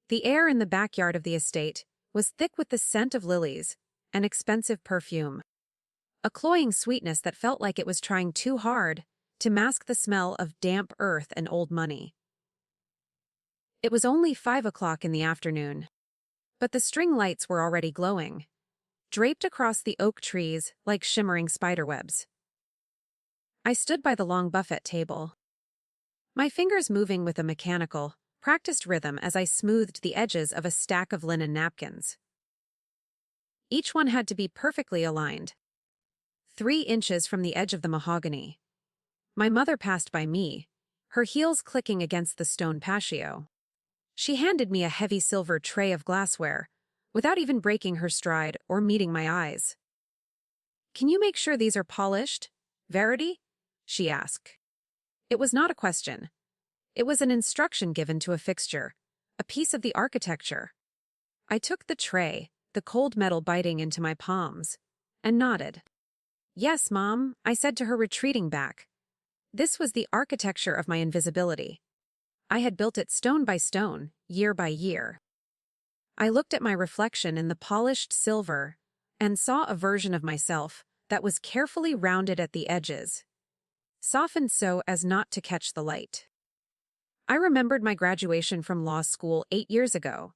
The air in the backyard of the estate was thick with the scent of lilies and expensive perfume, a cloying sweetness that felt like it was trying too hard to mask the smell of damp earth and old money. It was only 5 o'clock in the afternoon, but the string lights were already glowing, draped across the oak trees like shimmering spiderwebs. I stood by the long buffet table, my fingers moving with a mechanical, practiced rhythm as I smoothed the edges of a stack of linen napkins. Each one had to be perfectly aligned, 3 inches from the edge of the mahogany. My mother passed by me, her heels clicking against the stone patio. She handed me a heavy silver tray of glassware, without even breaking her stride or meeting my eyes. "Can you make sure these are polished, Varity?" she asked. It was not a question. It was an instruction given to a fixture, a piece of the architecture. I took the tray, the cold metal biting into my palms, and nodded. "Yes, Mom," I said to her, retreating back. This was the architecture of my invisibility. I had built it stone by stone, year by year. I looked at my reflection in the polished silver and saw a version of myself that was carefully rounded at the edges, softened so as not to catch the light. I remembered my graduation from law school 8 years ago.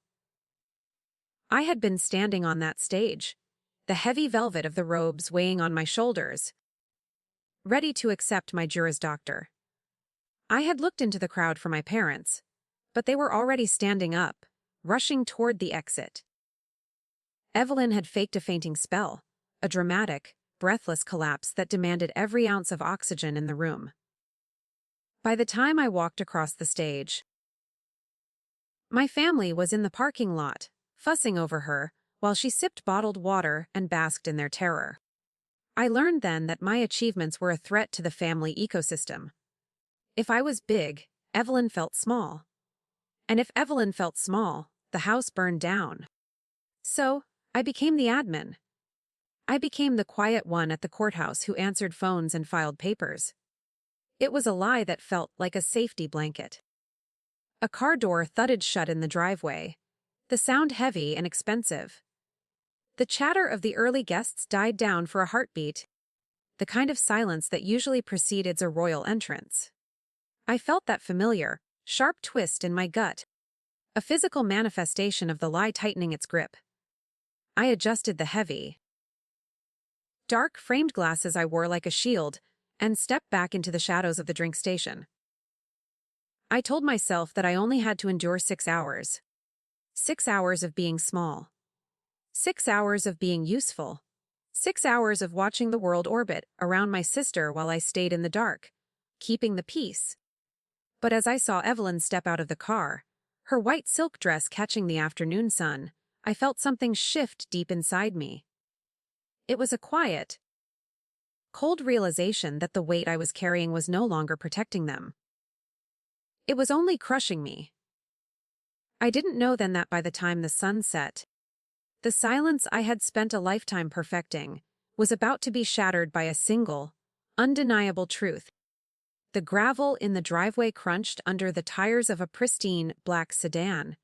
I had been standing on that stage, the heavy velvet of the robes weighing on my shoulders, ready to accept my Juris Doctor. I had looked into the crowd for my parents, but they were already standing up, rushing toward the exit. Evelyn had faked a fainting spell, a dramatic, breathless collapse that demanded every ounce of oxygen in the room. By the time I walked across the stage, my family was in the parking lot, fussing over her, while she sipped bottled water and basked in their terror. I learned then that my achievements were a threat to the family ecosystem. If I was big, Evelyn felt small. And if Evelyn felt small, the house burned down. So, I became the admin. I became the quiet one at the courthouse who answered phones and filed papers. It was a lie that felt like a safety blanket. A car door thudded shut in the driveway, the sound heavy and expensive. The chatter of the early guests died down for a heartbeat, the kind of silence that usually precedes a royal entrance. I felt that familiar, sharp twist in my gut, a physical manifestation of the lie tightening its grip. I adjusted the heavy, dark framed glasses I wore like a shield and stepped back into the shadows of the drink station. I told myself that I only had to endure 6 hours. 6 hours of being small. 6 hours of being useful. 6 hours of watching the world orbit around my sister while I stayed in the dark, keeping the peace. But as I saw Evelyn step out of the car, her white silk dress catching the afternoon sun, I felt something shift deep inside me. It was a quiet, cold realization that the weight I was carrying was no longer protecting them. It was only crushing me. I didn't know then that by the time the sun set, the silence I had spent a lifetime perfecting was about to be shattered by a single, undeniable truth. The gravel in the driveway crunched under the tires of a pristine black sedan,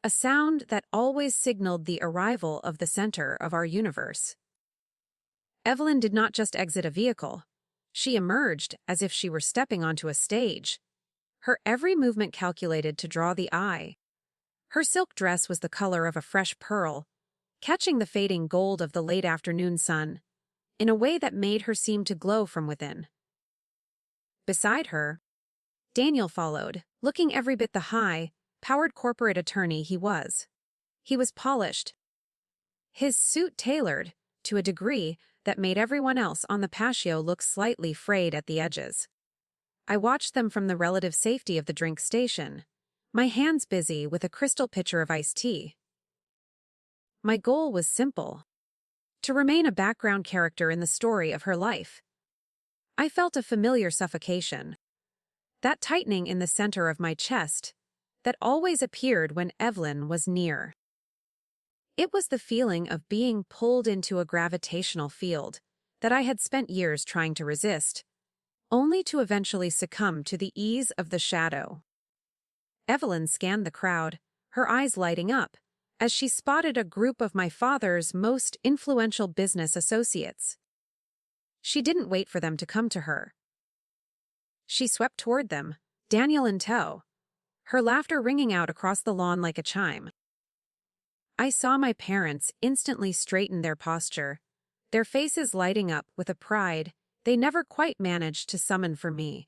a sound that always signaled the arrival of the center of our universe. Evelyn did not just exit a vehicle. She emerged as if she were stepping onto a stage, her every movement calculated to draw the eye. Her silk dress was the color of a fresh pearl, catching the fading gold of the late afternoon sun, in a way that made her seem to glow from within. Beside her, Daniel followed, looking every bit the high-powered corporate attorney he was. He was polished, his suit tailored to a degree that made everyone else on the patio look slightly frayed at the edges. I watched them from the relative safety of the drink station, my hands busy with a crystal pitcher of iced tea. My goal was simple: to remain a background character in the story of her life. I felt a familiar suffocation, that tightening in the center of my chest that always appeared when Evelyn was near. It was the feeling of being pulled into a gravitational field that I had spent years trying to resist, only to eventually succumb to the ease of the shadow. Evelyn scanned the crowd, her eyes lighting up, as she spotted a group of my father's most influential business associates. She didn't wait for them to come to her. She swept toward them, Daniel in tow, her laughter ringing out across the lawn like a chime. I saw my parents instantly straighten their posture, their faces lighting up with a pride they never quite managed to summon for me.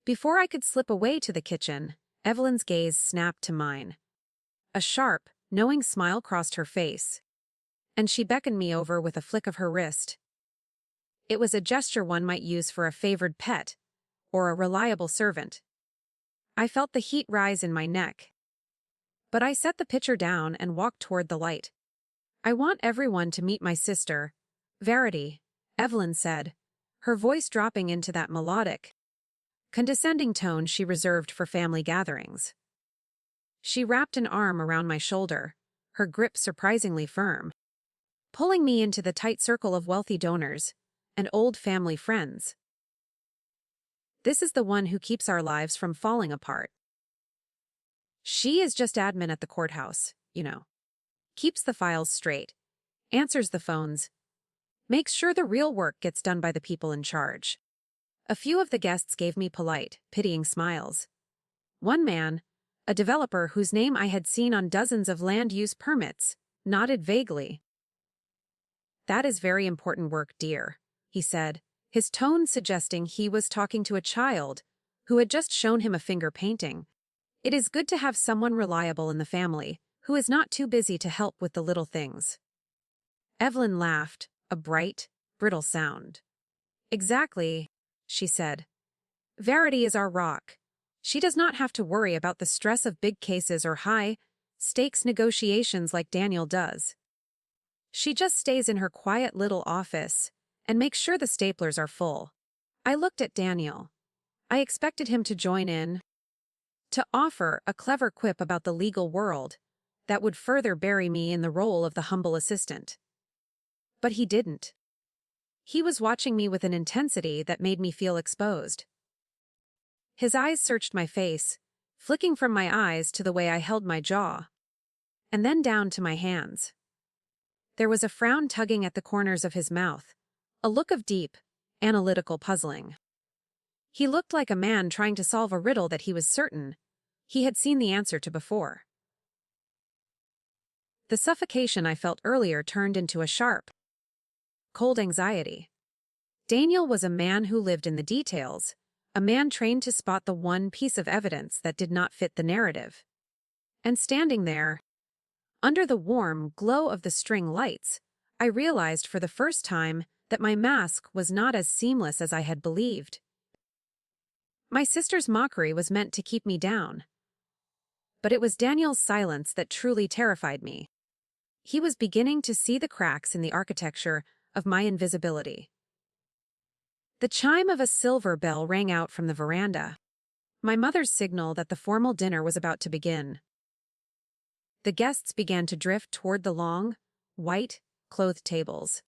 Before I could slip away to the kitchen, Evelyn's gaze snapped to mine. A sharp, knowing smile crossed her face, and she beckoned me over with a flick of her wrist. It was a gesture one might use for a favored pet or a reliable servant. I felt the heat rise in my neck, but I set the pitcher down and walked toward the light. "I want everyone to meet my sister, Varity," Evelyn said, her voice dropping into that melodic, condescending tone she reserved for family gatherings. She wrapped an arm around my shoulder, her grip surprisingly firm, pulling me into the tight circle of wealthy donors and old family friends. "This is the one who keeps our lives from falling apart. She is just admin at the courthouse, you know. Keeps the files straight, answers the phones, makes sure the real work gets done by the people in charge." A few of the guests gave me polite, pitying smiles. One man, a developer whose name I had seen on dozens of land use permits, nodded vaguely. "That is very important work, dear," he said, his tone suggesting he was talking to a child who had just shown him a finger painting. "It is good to have someone reliable in the family who is not too busy to help with the little things." Evelyn laughed, a bright, brittle sound. "Exactly," she said. "Varity is our rock. She does not have to worry about the stress of big cases or high-stakes negotiations like Daniel does. She just stays in her quiet little office and makes sure the staplers are full." I looked at Daniel. I expected him to join in, to offer a clever quip about the legal world that would further bury me in the role of the humble assistant. But he didn't. He was watching me with an intensity that made me feel exposed. His eyes searched my face, flicking from my eyes to the way I held my jaw, and then down to my hands. There was a frown tugging at the corners of his mouth, a look of deep, analytical puzzling. He looked like a man trying to solve a riddle that he was certain he had seen the answer to before. The suffocation I felt earlier turned into a sharp, cold anxiety. Daniel was a man who lived in the details, a man trained to spot the one piece of evidence that did not fit the narrative. And standing there, under the warm glow of the string lights, I realized for the first time that my mask was not as seamless as I had believed. My sister's mockery was meant to keep me down. But it was Daniel's silence that truly terrified me. He was beginning to see the cracks in the architecture of my invisibility. The chime of a silver bell rang out from the veranda, my mother's signal that the formal dinner was about to begin. The guests began to drift toward the long, white-clothed tables.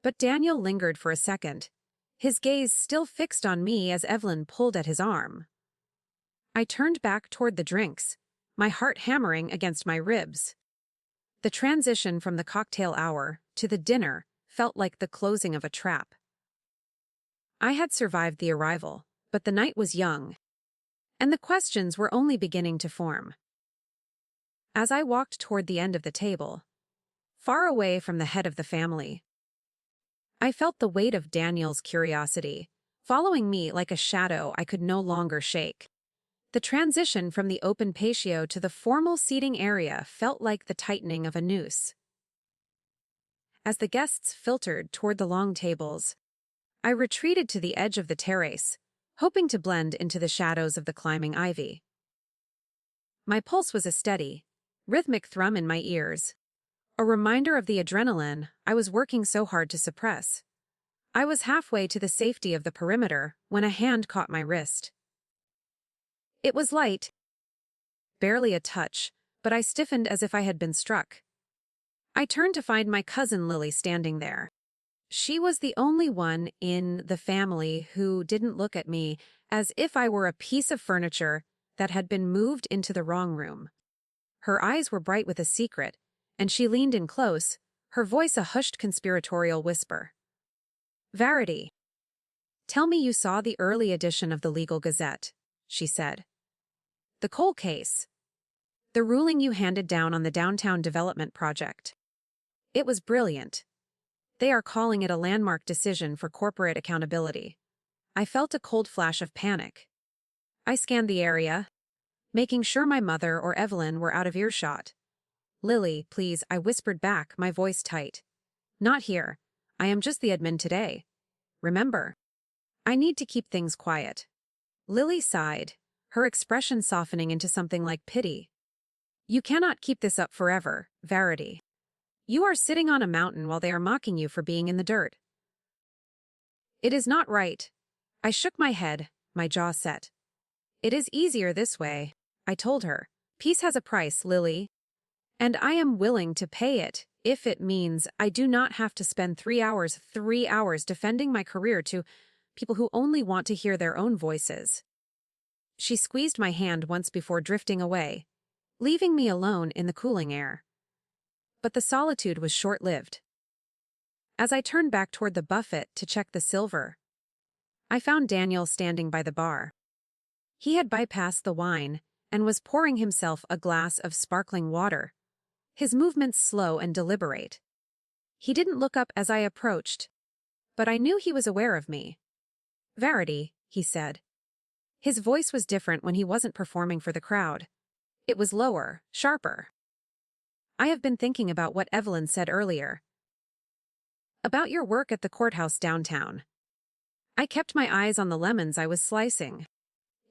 But Daniel lingered for a second, his gaze still fixed on me as Evelyn pulled at his arm. I turned back toward the drinks, my heart hammering against my ribs. The transition from the cocktail hour to the dinner felt like the closing of a trap. I had survived the arrival, but the night was young, and the questions were only beginning to form. As I walked toward the end of the table, far away from the head of the family, I felt the weight of Daniel's curiosity, following me like a shadow I could no longer shake. The transition from the open patio to the formal seating area felt like the tightening of a noose. As the guests filtered toward the long tables, I retreated to the edge of the terrace, hoping to blend into the shadows of the climbing ivy. My pulse was a steady, rhythmic thrum in my ears, a reminder of the adrenaline I was working so hard to suppress. I was halfway to the safety of the perimeter when a hand caught my wrist. It was light, barely a touch, but I stiffened as if I had been struck. I turned to find my cousin Lily standing there. She was the only one in the family who didn't look at me as if I were a piece of furniture that had been moved into the wrong room. Her eyes were bright with a secret, and she leaned in close, her voice a hushed conspiratorial whisper. "Varity, tell me you saw the early edition of the Legal Gazette," she said. "The Cole case. The ruling you handed down on the downtown development project. It was brilliant. They are calling it a landmark decision for corporate accountability." I felt a cold flash of panic. I scanned the area, making sure my mother or Evelyn were out of earshot. "Lily, please," I whispered back, my voice tight. "Not here. I am just the admin today. Remember, I need to keep things quiet." Lily sighed, her expression softening into something like pity. "You cannot keep this up forever, Varity. You are sitting on a mountain while they are mocking you for being in the dirt." "It is not right." I shook my head, my jaw set. "It is easier this way," I told her. "Peace has a price, Lily. And I am willing to pay it if it means I do not have to spend 3 hours defending my career to people who only want to hear their own voices." She squeezed my hand once before drifting away, leaving me alone in the cooling air. But the solitude was short-lived. As I turned back toward the buffet to check the silver, I found Daniel standing by the bar. He had bypassed the wine and was pouring himself a glass of sparkling water, his movements slow and deliberate. He didn't look up as I approached, but I knew he was aware of me. "Varity," he said. His voice was different when he wasn't performing for the crowd. It was lower, sharper. "I have been thinking about what Evelyn said earlier. About your work at the courthouse downtown." I kept my eyes on the lemons I was slicing.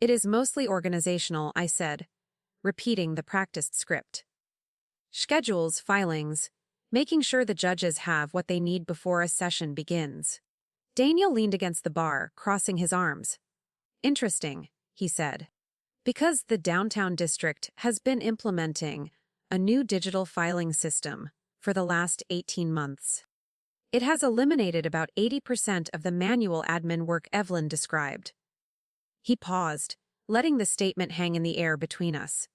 "It is mostly organizational," I said, repeating the practiced script. "Schedules, filings, making sure the judges have what they need before a session begins." Daniel leaned against the bar, crossing his arms. "Interesting," he said. "Because the downtown district has been implementing a new digital filing system for the last 18 months. It has eliminated about 80% of the manual admin work Evelyn described." He paused, letting the statement hang in the air between us.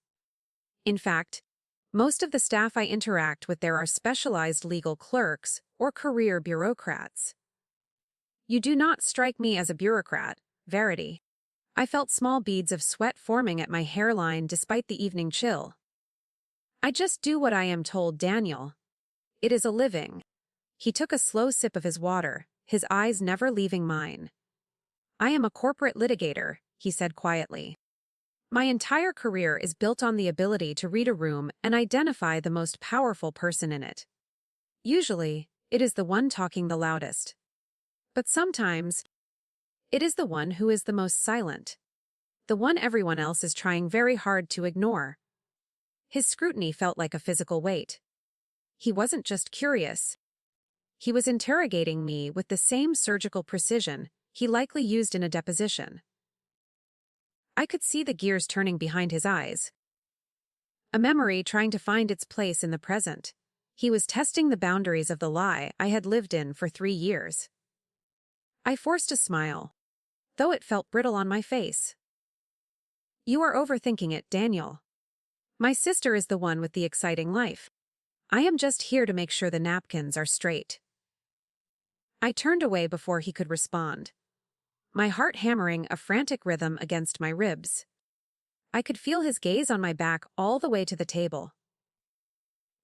"In fact, most of the staff I interact with there are specialized legal clerks or career bureaucrats." "You do not strike me as a bureaucrat, Varity." I felt small beads of sweat forming at my hairline despite the evening chill. "I just do what I am told, Daniel. It is a living." He took a slow sip of his water, his eyes never leaving mine. "I am a corporate litigator," he said quietly. "My entire career is built on the ability to read a room and identify the most powerful person in it. Usually, it is the one talking the loudest. But sometimes, it is the one who is the most silent. The one everyone else is trying very hard to ignore." His scrutiny felt like a physical weight. He wasn't just curious. He was interrogating me with the same surgical precision he likely used in a deposition. I could see the gears turning behind his eyes. A memory trying to find its place in the present. He was testing the boundaries of the lie I had lived in for 3 years. I forced a smile, though it felt brittle on my face. "You are overthinking it, Daniel. My sister is the one with the exciting life. I am just here to make sure the napkins are straight." I turned away before he could respond, my heart hammering a frantic rhythm against my ribs. I could feel his gaze on my back all the way to the table.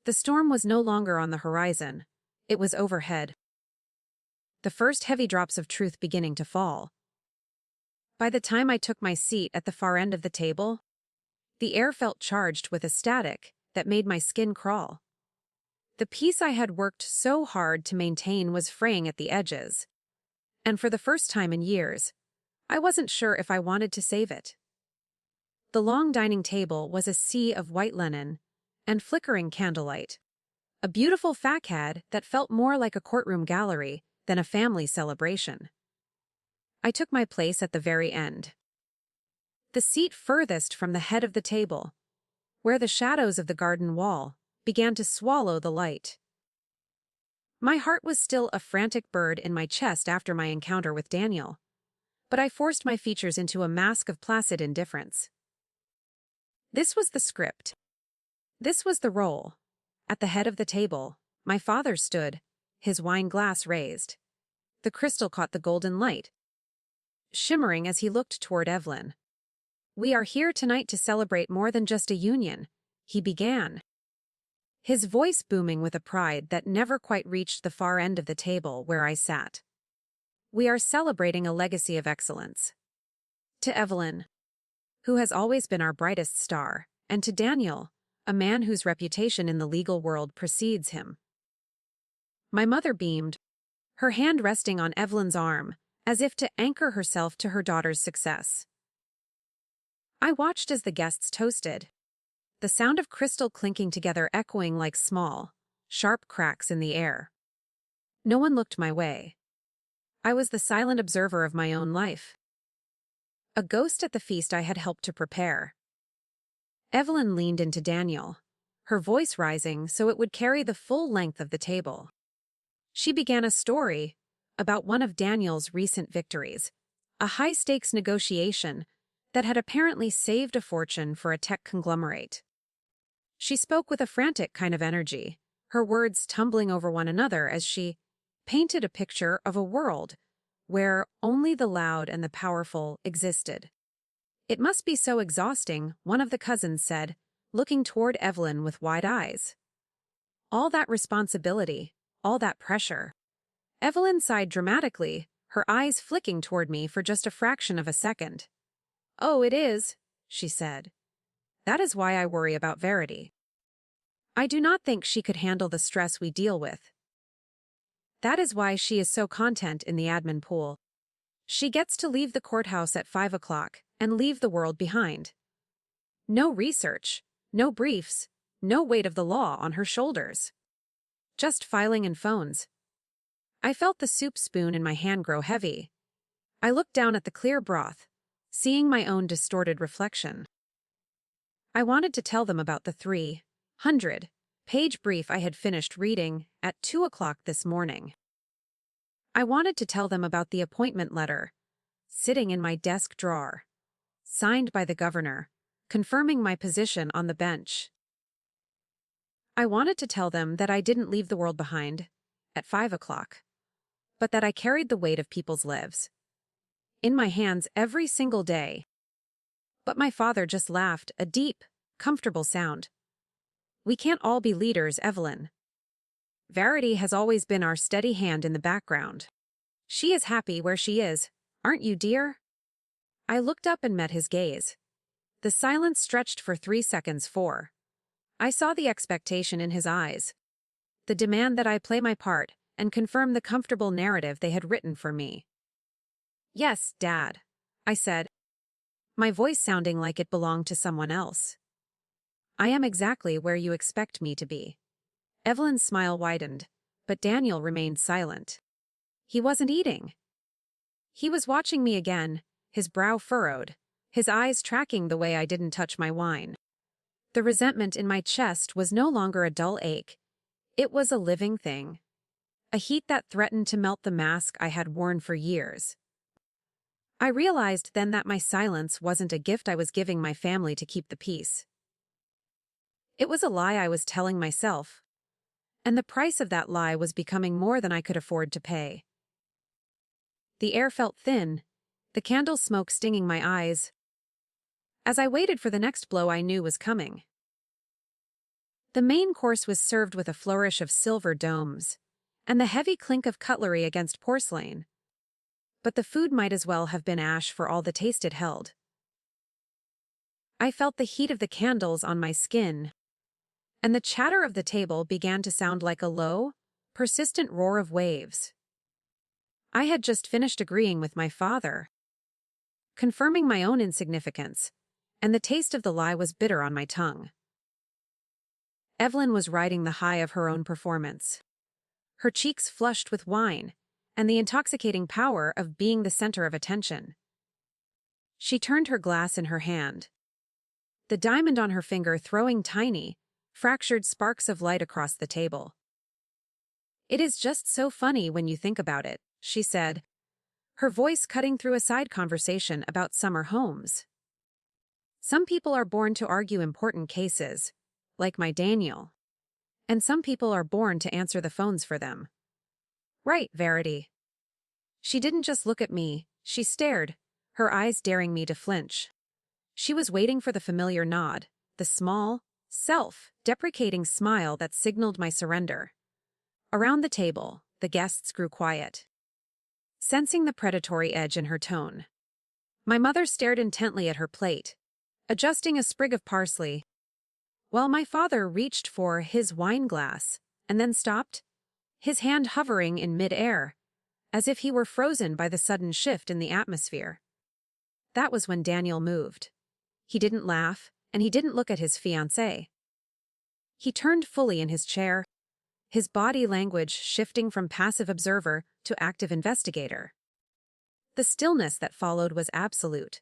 The storm was no longer on the horizon. It was overhead. The first heavy drops of truth beginning to fall. By the time I took my seat at the far end of the table, the air felt charged with a static that made my skin crawl. The peace I had worked so hard to maintain was fraying at the edges, and for the first time in years, I wasn't sure if I wanted to save it. The long dining table was a sea of white linen and flickering candlelight, a beautiful facade that felt more like a courtroom gallery than a family celebration. I took my place at the very end, the seat furthest from the head of the table, where the shadows of the garden wall began to swallow the light. My heart was still a frantic bird in my chest after my encounter with Daniel, but I forced my features into a mask of placid indifference. This was the script. This was the role. At the head of the table, my father stood, his wine glass raised. The crystal caught the golden light, shimmering as he looked toward Evelyn. "We are here tonight to celebrate more than just a union," he began, his voice booming with a pride that never quite reached the far end of the table where I sat. "We are celebrating a legacy of excellence. To Evelyn, who has always been our brightest star, and to Daniel, a man whose reputation in the legal world precedes him." My mother beamed, her hand resting on Evelyn's arm, as if to anchor herself to her daughter's success. I watched as the guests toasted, the sound of crystal clinking together echoing like small, sharp cracks in the air. No one looked my way. I was the silent observer of my own life, a ghost at the feast I had helped to prepare. Evelyn leaned into Daniel, her voice rising so it would carry the full length of the table. She began a story about one of Daniel's recent victories, a high-stakes negotiation that had apparently saved a fortune for a tech conglomerate. She spoke with a frantic kind of energy, her words tumbling over one another as she painted a picture of a world where only the loud and the powerful existed. "It must be so exhausting," one of the cousins said, looking toward Evelyn with wide eyes. "All that responsibility, all that pressure." Evelyn sighed dramatically, her eyes flicking toward me for just a fraction of a second. "Oh, it is," she said. "That is why I worry about Varity. I do not think she could handle the stress we deal with. That is why she is so content in the admin pool. She gets to leave the courthouse at 5 o'clock and leave the world behind. No research, no briefs, no weight of the law on her shoulders. Just filing and phones." I felt the soup spoon in my hand grow heavy. I looked down at the clear broth, seeing my own distorted reflection. I wanted to tell them about the 300-page brief I had finished reading at 2 o'clock this morning. I wanted to tell them about the appointment letter, sitting in my desk drawer, signed by the governor, confirming my position on the bench. I wanted to tell them that I didn't leave the world behind at 5 o'clock, but that I carried the weight of people's lives in my hands every single day. But my father just laughed, a deep, comfortable sound. "We can't all be leaders, Evelyn. Varity has always been our steady hand in the background. She is happy where she is, aren't you, dear?" I looked up and met his gaze. The silence stretched for 3 seconds. I saw the expectation in his eyes, the demand that I play my part and confirm the comfortable narrative they had written for me. "Yes, Dad," I said, my voice sounding like it belonged to someone else. "I am exactly where you expect me to be." Evelyn's smile widened, but Daniel remained silent. He wasn't eating. He was watching me again, his brow furrowed, his eyes tracking the way I didn't touch my wine. The resentment in my chest was no longer a dull ache. It was a living thing, a heat that threatened to melt the mask I had worn for years. I realized then that my silence wasn't a gift I was giving my family to keep the peace. It was a lie I was telling myself, and the price of that lie was becoming more than I could afford to pay. The air felt thin, the candle smoke stinging my eyes, as I waited for the next blow I knew was coming. The main course was served with a flourish of silver domes, and the heavy clink of cutlery against porcelain. But the food might as well have been ash for all the taste it held. I felt the heat of the candles on my skin, and the chatter of the table began to sound like a low, persistent roar of waves. I had just finished agreeing with my father, confirming my own insignificance, and the taste of the lie was bitter on my tongue. Evelyn was riding the high of her own performance, her cheeks flushed with wine and the intoxicating power of being the center of attention. She turned her glass in her hand, the diamond on her finger throwing tiny, fractured sparks of light across the table. "It is just so funny when you think about it," she said, her voice cutting through a side conversation about summer homes. "Some people are born to argue important cases, like my Daniel. And some people are born to answer the phones for them. Right, Varity. She didn't just look at me, she stared, her eyes daring me to flinch. She was waiting for the familiar nod, the small, self-deprecating smile that signaled my surrender. Around the table, the guests grew quiet, sensing the predatory edge in her tone. My mother stared intently at her plate, adjusting a sprig of parsley, while my father reached for his wine glass and then stopped, his hand hovering in mid-air, as if he were frozen by the sudden shift in the atmosphere. That was when Daniel moved. He didn't laugh, and he didn't look at his fiancé. He turned fully in his chair, his body language shifting from passive observer to active investigator. The stillness that followed was absolute.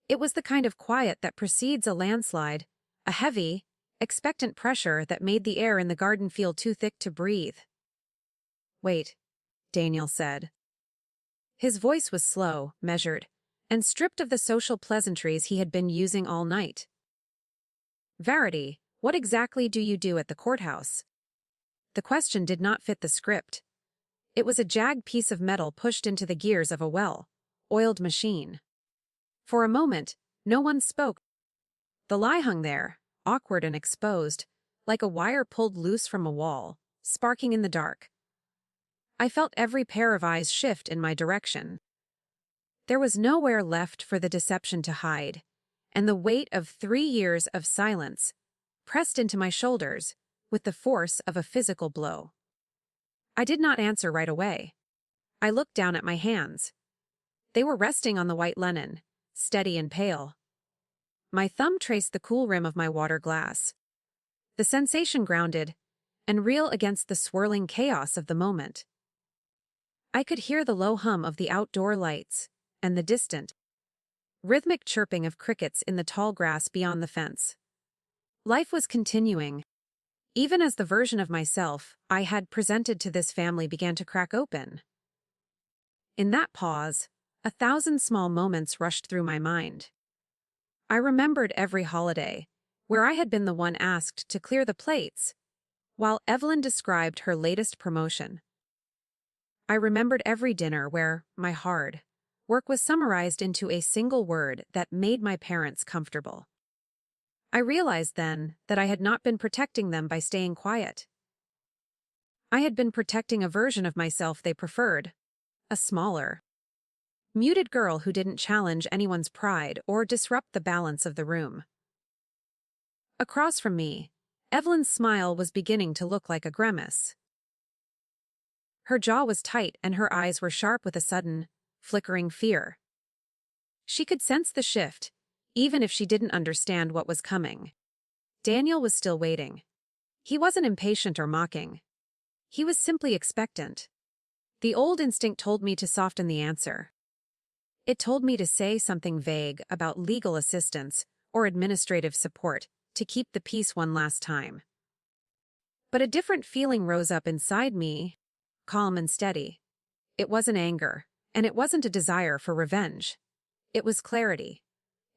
It was the kind of quiet that precedes a landslide, a heavy, expectant pressure that made the air in the garden feel too thick to breathe. "Wait," Daniel said. His voice was slow, measured, and stripped of the social pleasantries he had been using all night. "Varity, what exactly do you do at the courthouse?" The question did not fit the script. It was a jagged piece of metal pushed into the gears of a well-oiled machine. For a moment, no one spoke. The lie hung there, awkward and exposed, like a wire pulled loose from a wall, sparking in the dark. I felt every pair of eyes shift in my direction. There was nowhere left for the deception to hide, and the weight of 3 years of silence pressed into my shoulders with the force of a physical blow. I did not answer right away. I looked down at my hands. They were resting on the white linen, steady and pale. My thumb traced the cool rim of my water glass. The sensation grounded and real against the swirling chaos of the moment. I could hear the low hum of the outdoor lights and the distant, rhythmic chirping of crickets in the tall grass beyond the fence. Life was continuing, even as the version of myself I had presented to this family began to crack open. In that pause, 1,000 small moments rushed through my mind. I remembered every holiday, where I had been the one asked to clear the plates, while Evelyn described her latest promotion. I remembered every dinner where my hard work was summarized into a single word that made my parents comfortable. I realized then that I had not been protecting them by staying quiet. I had been protecting a version of myself they preferred, a smaller, muted girl who didn't challenge anyone's pride or disrupt the balance of the room. Across from me, Evelyn's smile was beginning to look like a grimace. Her jaw was tight and her eyes were sharp with a sudden, flickering fear. She could sense the shift, even if she didn't understand what was coming. Daniel was still waiting. He wasn't impatient or mocking. He was simply expectant. The old instinct told me to soften the answer. It told me to say something vague about legal assistance or administrative support to keep the peace one last time. But a different feeling rose up inside me, calm and steady. It wasn't anger, and it wasn't a desire for revenge. It was clarity.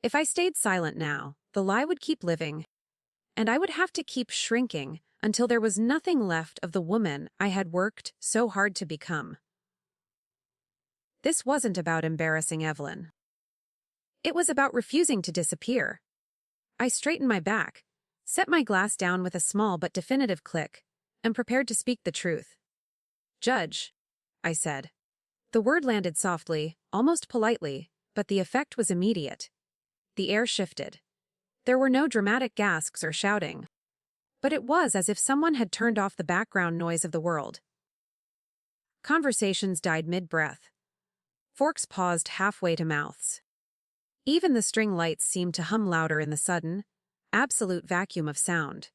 If I stayed silent now, the lie would keep living, and I would have to keep shrinking until there was nothing left of the woman I had worked so hard to become. This wasn't about embarrassing Evelyn. It was about refusing to disappear. I straightened my back, set my glass down with a small but definitive click, and prepared to speak the truth. "Judge," I said. The word landed softly, almost politely, but the effect was immediate. The air shifted. There were no dramatic gasps or shouting, but it was as if someone had turned off the background noise of the world. Conversations died mid-breath. Forks paused halfway to mouths. Even the string lights seemed to hum louder in the sudden, absolute vacuum of sound.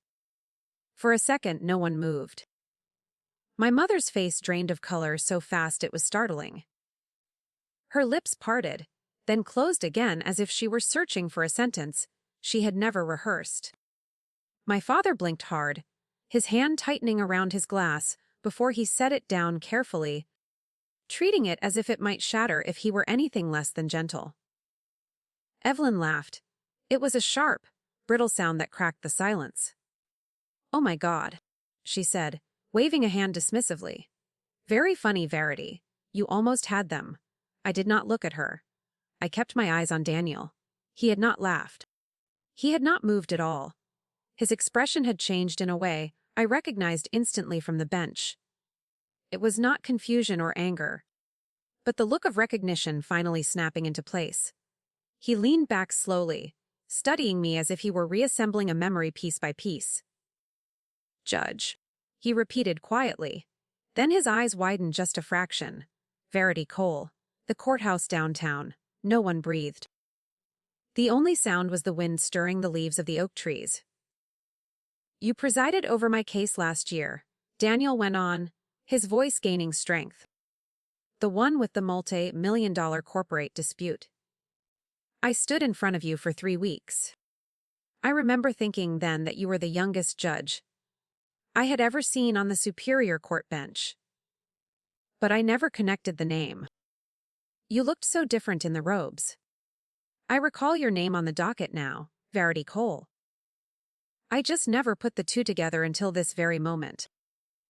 For a second, no one moved. My mother's face drained of color so fast it was startling. Her lips parted, then closed again as if she were searching for a sentence she had never rehearsed. My father blinked hard, his hand tightening around his glass before he set it down carefully, treating it as if it might shatter if he were anything less than gentle. Evelyn laughed. It was a sharp, brittle sound that cracked the silence. "Oh my God," she said, waving a hand dismissively. "Very funny, Varity. You almost had them." I did not look at her. I kept my eyes on Daniel. He had not laughed. He had not moved at all. His expression had changed in a way I recognized instantly from the bench. It was not confusion or anger, but the look of recognition finally snapping into place. He leaned back slowly, studying me as if he were reassembling a memory piece by piece. "Judge," he repeated quietly. Then his eyes widened just a fraction. "Varity Cole, the courthouse downtown." No one breathed. The only sound was the wind stirring the leaves of the oak trees. "You presided over my case last year," Daniel went on, his voice gaining strength. "The one with the multi-million-dollar corporate dispute. I stood in front of you for 3 weeks. I remember thinking then that you were the youngest judge I had ever seen on the Superior Court bench. But I never connected the name. You looked so different in the robes. I recall your name on the docket now, Varity Cole. I just never put the two together until this very moment."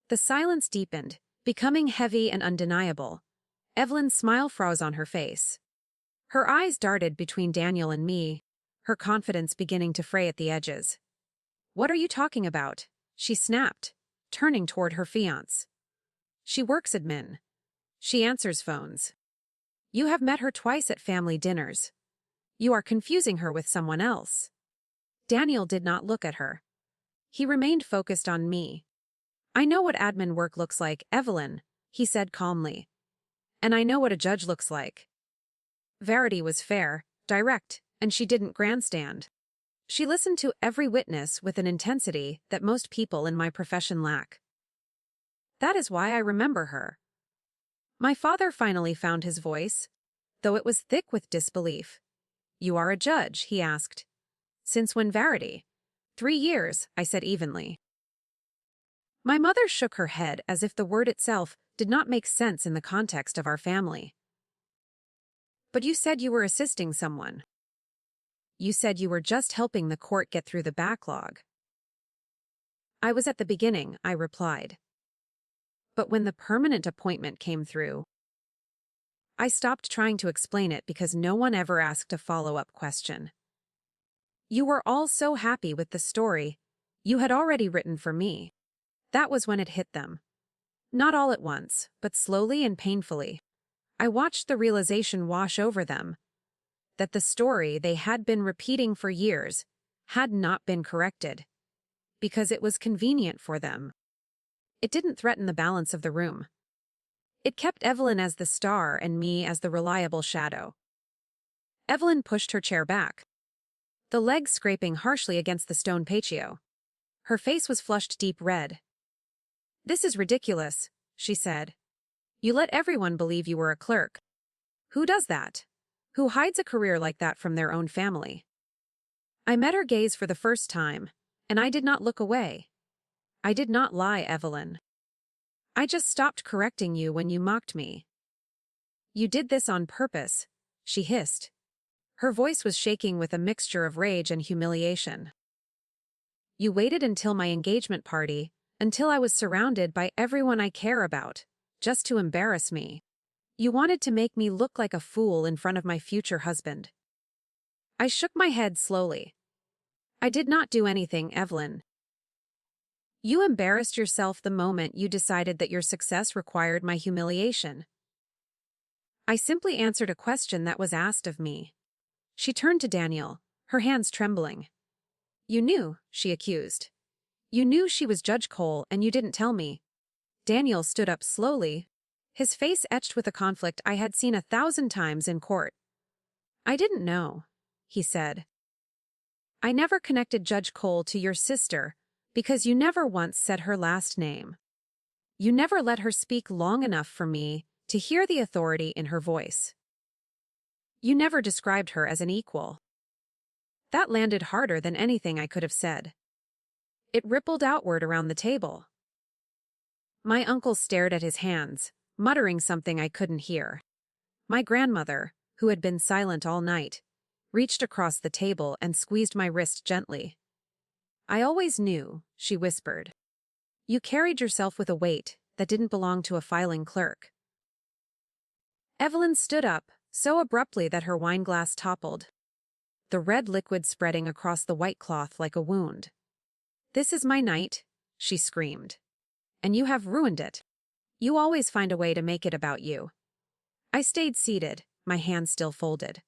The silence deepened, becoming heavy and undeniable. Evelyn's smile froze on her face. Her eyes darted between Daniel and me, her confidence beginning to fray at the edges. "What are you talking about?" she snapped, turning toward her fiancé. "She works admin. She answers phones. You have met her twice at family dinners. You are confusing her with someone else." Daniel did not look at her. He remained focused on me. "I know what admin work looks like, Evelyn," he said calmly. "And I know what a judge looks like." Varity was fair, direct, and she didn't grandstand. She listened to every witness with an intensity that most people in my profession lack. That is why I remember her. My father finally found his voice, though it was thick with disbelief. "You are a judge?" he asked. "Since when, Varity?" 3 years, I said evenly. My mother shook her head as if the word itself did not make sense in the context of our family. "But you said you were assisting someone. You said you were just helping the court get through the backlog." "I was at the beginning," I replied. "But when the permanent appointment came through, I stopped trying to explain it because no one ever asked a follow-up question. You were all so happy with the story you had already written for me. That was when it hit them. Not all at once, but slowly and painfully. I watched the realization wash over them that the story they had been repeating for years had not been corrected, because it was convenient for them. It didn't threaten the balance of the room. It kept Evelyn as the star and me as the reliable shadow. Evelyn pushed her chair back, the legs scraping harshly against the stone patio. Her face was flushed deep red. "This is ridiculous," she said. "You let everyone believe you were a clerk. Who does that? Who hides a career like that from their own family?" I met her gaze for the first time, and I did not look away. "I did not lie, Evelyn. I just stopped correcting you when you mocked me." "You did this on purpose," she hissed. Her voice was shaking with a mixture of rage and humiliation. "You waited until my engagement party, until I was surrounded by everyone I care about, just to embarrass me. You wanted to make me look like a fool in front of my future husband." I shook my head slowly. "I did not do anything, Evelyn. You embarrassed yourself the moment you decided that your success required my humiliation. I simply answered a question that was asked of me." She turned to Daniel, her hands trembling. "You knew," she accused. "You knew she was Judge Cole and you didn't tell me." Daniel stood up slowly, his face etched with a conflict I had seen 1,000 times in court. "I didn't know," he said. "I never connected Judge Cole to your sister because you never once said her last name. You never let her speak long enough for me to hear the authority in her voice. You never described her as an equal." That landed harder than anything I could have said. It rippled outward around the table. My uncle stared at his hands, muttering something I couldn't hear. My grandmother, who had been silent all night, reached across the table and squeezed my wrist gently. I always knew, she whispered. You carried yourself with a weight that didn't belong to a filing clerk. Evelyn stood up, so abruptly that her wineglass toppled, the red liquid spreading across the white cloth like a wound. This is my night, she screamed. And you have ruined it. You always find a way to make it about you. I stayed seated, my hands still folded.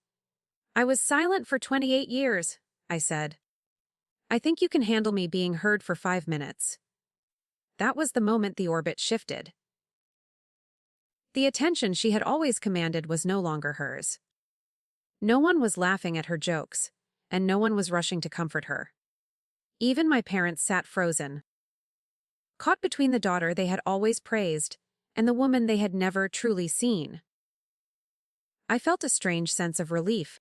I was silent for 28 years, I said. I think you can handle me being heard for 5 minutes. That was the moment the orbit shifted. The attention she had always commanded was no longer hers. No one was laughing at her jokes, and no one was rushing to comfort her. Even my parents sat frozen, caught between the daughter they had always praised and the woman they had never truly seen. I felt a strange sense of relief,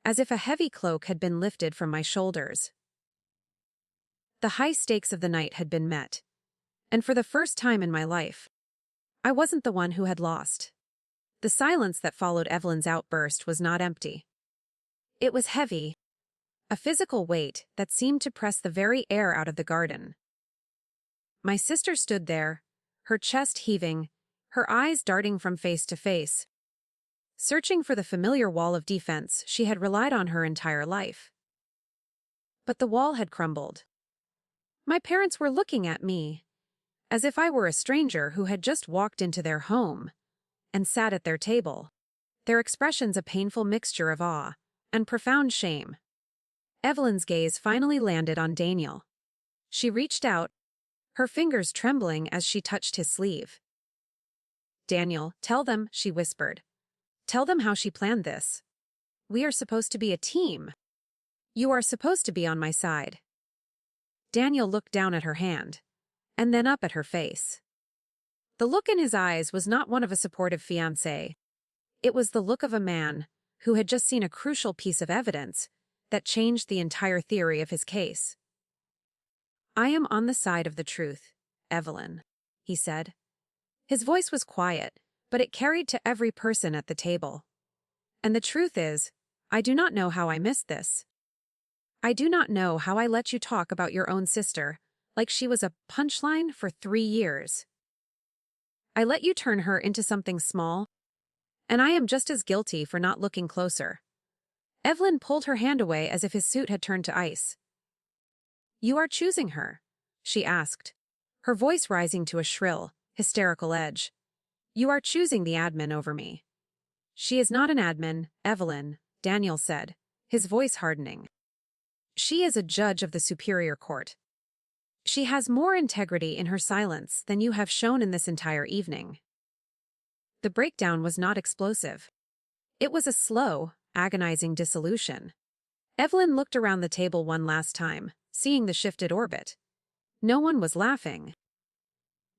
as if a heavy cloak had been lifted from my shoulders. The high stakes of the night had been met, and for the first time in my life, I wasn't the one who had lost. The silence that followed Evelyn's outburst was not empty. It was heavy, a physical weight that seemed to press the very air out of the garden. My sister stood there, her chest heaving, her eyes darting from face to face, searching for the familiar wall of defense she had relied on her entire life. But the wall had crumbled. My parents were looking at me, as if I were a stranger who had just walked into their home and sat at their table, their expressions a painful mixture of awe and profound shame. Evelyn's gaze finally landed on Daniel. She reached out, her fingers trembling as she touched his sleeve. Daniel, tell them, she whispered. Tell them how she planned this. We are supposed to be a team. You are supposed to be on my side. Daniel looked down at her hand, and then up at her face. The look in his eyes was not one of a supportive fiancé. It was the look of a man who had just seen a crucial piece of evidence that changed the entire theory of his case. I am on the side of the truth, Evelyn, he said. His voice was quiet, but it carried to every person at the table. And the truth is, I do not know how I missed this. I do not know how I let you talk about your own sister like she was a punchline for 3 years. I let you turn her into something small, and I am just as guilty for not looking closer. Evelyn pulled her hand away as if his suit had turned to ice. You are choosing her, she asked, her voice rising to a shrill, hysterical edge. You are choosing the admin over me. She is not an admin, Evelyn, Daniel said, his voice hardening. She is a judge of the superior court. She has more integrity in her silence than you have shown in this entire evening. The breakdown was not explosive. It was a slow, agonizing dissolution. Evelyn looked around the table one last time, seeing the shifted orbit. No one was laughing.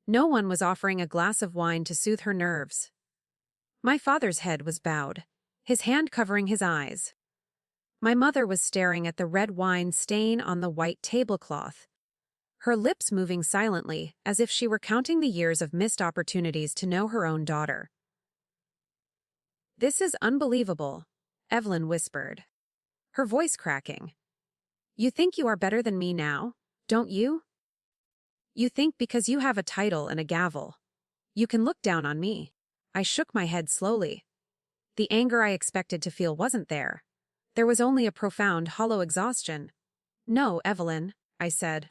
No one was offering a glass of wine to soothe her nerves. My father's head was bowed, his hand covering his eyes. My mother was staring at the red wine stain on the white tablecloth, her lips moving silently as if she were counting the years of missed opportunities to know her own daughter. This is unbelievable, Evelyn whispered, her voice cracking. You think you are better than me now, don't you? You think because you have a title and a gavel, you can look down on me. I shook my head slowly. The anger I expected to feel wasn't there. There was only a profound, hollow exhaustion. No, Evelyn, I said.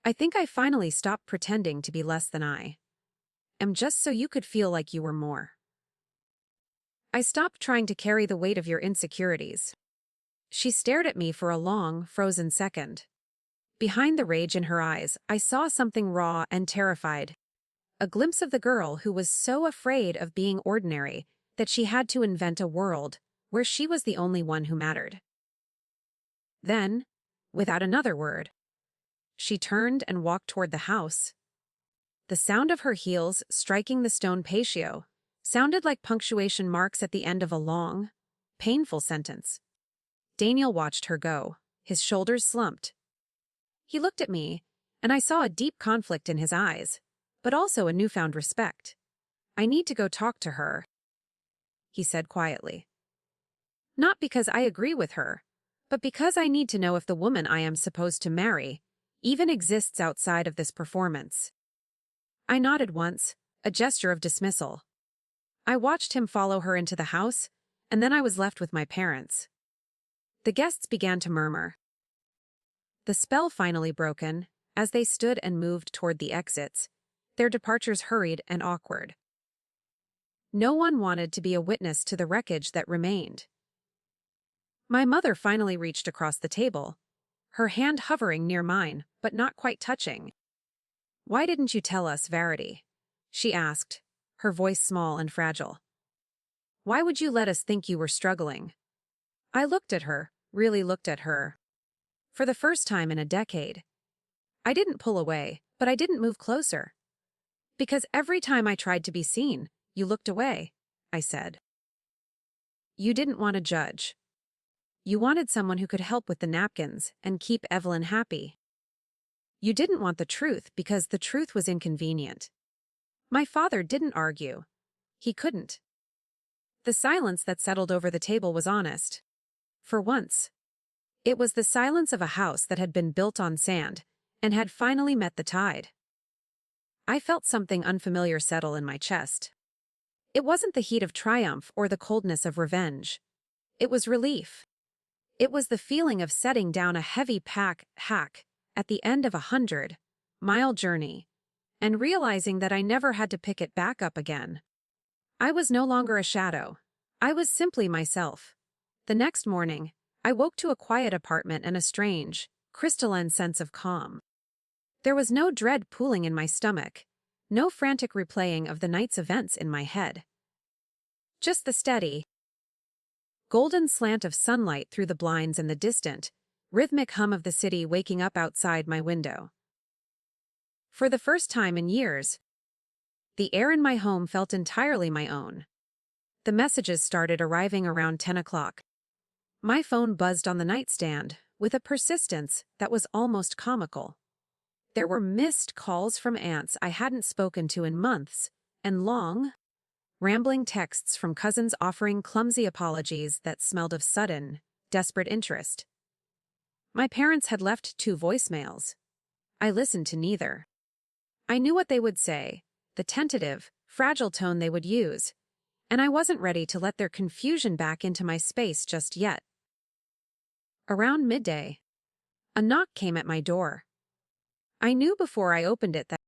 I think I finally stopped pretending to be less than I am just so you could feel like you were more. I stopped trying to carry the weight of your insecurities. She stared at me for a long, frozen second. Behind the rage in her eyes, I saw something raw and terrified. A glimpse of the girl who was so afraid of being ordinary that she had to invent a world where she was the only one who mattered. Then, without another word, she turned and walked toward the house. The sound of her heels striking the stone patio sounded like punctuation marks at the end of a long, painful sentence. Daniel watched her go, his shoulders slumped. He looked at me, and I saw a deep conflict in his eyes, but also a newfound respect. I need to go talk to her, he said quietly. Not because I agree with her, but because I need to know if the woman I am supposed to marry even exists outside of this performance. I nodded once, a gesture of dismissal. I watched him follow her into the house, and then I was left with my parents. The guests began to murmur. The spell finally broken, as they stood and moved toward the exits, their departures hurried and awkward. No one wanted to be a witness to the wreckage that remained. My mother finally reached across the table, her hand hovering near mine, but not quite touching. "Why didn't you tell us, Varity?" she asked, her voice small and fragile. "Why would you let us think you were struggling?" I looked at her, really looked at her. For the first time in a decade. I didn't pull away, but I didn't move closer. "Because every time I tried to be seen, you looked away," I said. "You didn't want a judge. You wanted someone who could help with the napkins and keep Evelyn happy. You didn't want the truth because the truth was inconvenient." My father didn't argue. He couldn't. The silence that settled over the table was honest. For once. It was the silence of a house that had been built on sand and had finally met the tide. I felt something unfamiliar settle in my chest. It wasn't the heat of triumph or the coldness of revenge. It was relief. It was the feeling of setting down a heavy hack at the end of a 100-mile journey and realizing that I never had to pick it back up again. I was no longer a shadow. I was simply myself. The next morning, I woke to a quiet apartment and a strange, crystalline sense of calm. There was no dread pooling in my stomach, no frantic replaying of the night's events in my head. Just the steady, golden slant of sunlight through the blinds and the distant, rhythmic hum of the city waking up outside my window. For the first time in years, the air in my home felt entirely my own. The messages started arriving around 10 o'clock. My phone buzzed on the nightstand with a persistence that was almost comical. There were missed calls from aunts I hadn't spoken to in months, and long, rambling texts from cousins offering clumsy apologies that smelled of sudden, desperate interest. My parents had left 2 voicemails. I listened to neither. I knew what they would say, the tentative, fragile tone they would use, and I wasn't ready to let their confusion back into my space just yet. Around midday, a knock came at my door. I knew before I opened it that